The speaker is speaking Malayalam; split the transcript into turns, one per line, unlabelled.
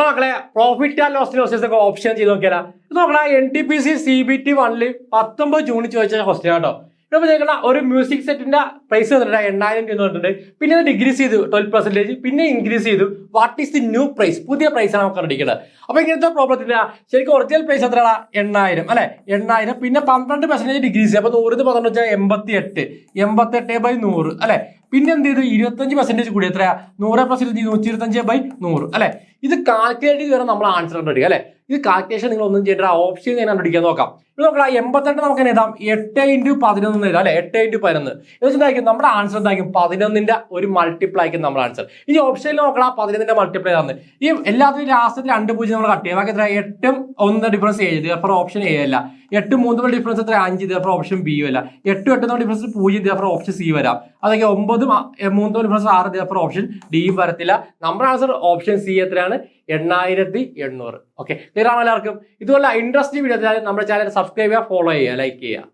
മക്കളെ പ്രോഫിറ്റ് ആൻഡ് ലോസ് ഒക്കെ ഓപ്ഷൻ ചെയ്ത് നോക്കിയാൽ ഇത് നോക്കണ NTPC CBT 1 19 ജൂണിൽ ചോദിച്ച ക്വസ്റ്റ്യൻ കേട്ടോ. ഇപ്പോൾ ചോദിക്കണ ഒരു മ്യൂസിക് സെറ്റിന്റെ പ്രൈസ് വന്നിട്ട് 8,000 രൂപ വന്നിട്ടുണ്ട്. പിന്നെ അത് ഡിഗ്രീസ് ചെയ്തു 12%, പിന്നെ ഇൻക്രീസ് ചെയ്തു. What is the new price? പുതിയ പ്രൈസാണ് നമുക്ക് കണ്ടിരിക്കുന്നത്. അപ്പൊ ഇങ്ങനത്തെ പ്രോബ്ലത്തിന് ശരിക്കും ഒറിജിനൽ പ്രൈസ് എത്രയാണ്? 8,000 അല്ലെ? 8,000 പിന്നെ 12% ഡിഗ്രീസ്. അപ്പൊ 100 12 വെച്ചാൽ 88, 88/100 അല്ലെ? പിന്നെ എന്ത് ചെയ്തു? 25% കൂടി. എത്രയാ? 100 + 125/100 അല്ലെ? ഇത് കാൽക്കുലേറ്റ് ചെയ്ത് നമ്മൾ ആൻസർ കണ്ടുപിടിക്കുക അല്ലെ? ഇത് കാൽക്കുലേഷൻ നിങ്ങൾ ഒന്നും ചെയ്യേണ്ട, ഓപ്ഷൻ ഞാൻ കണ്ടുപിടിക്കാൻ നോക്കാം. ഇത് നോക്കാം, 88 നമുക്ക് എഴുതാം 8 × 11 എഴുതാം അല്ലെ? 8 × 11 എന്തായിരിക്കും നമ്മുടെ ആൻസർ? എന്തായിരിക്കും? 11ന്റെ ഒരു മൾട്ടിപ്ലൈ ആയിരിക്കും നമ്മുടെ ആൻസർ. ഈ ഓപ്ഷനിൽ നോക്കണം 11ന്റെ മൾട്ടിപ്ലൈ ആണ്. ഈ എല്ലാത്തിനും ലാസ്റ്റ് 2 0 നമ്മൾ കട്ട് ചെയ്യാം. ബാക്കി എത്ര? 8 1 ഡിഫറൻസ് 7, അപ്പോൾ ഓപ്ഷൻ എ അല്ല. 8 3 ഡിഫറൻസ് എത്ര? 5, അപ്പോൾ ഓപ്ഷൻ ബി അല്ല. 8 8 ഡിഫറൻസ് 0, അപ്പോൾ ഓപ്ഷൻ സി വരാം. അതൊക്കെ 9 3 ഡിഫറൻസ് 6, അപ്പോൾ ഓപ്ഷൻ ഡിയും വരത്തില്ല. നമ്മുടെ ആൻസർ ഓപ്ഷൻ സി എത്രയാണ്? 8,800. ഓക്കെ, ക്ലിയർ ആണോ എല്ലാവർക്കും? ഇതുപോലെ ഇൻട്രസ്റ്റിംഗ് വീഡിയോ നമ്മുടെ ചാനൽ സബ്സ്ക്രൈബ് ചെയ്യുക, ഫോളോ ചെയ്യുക, ലൈക്ക് ചെയ്യുക.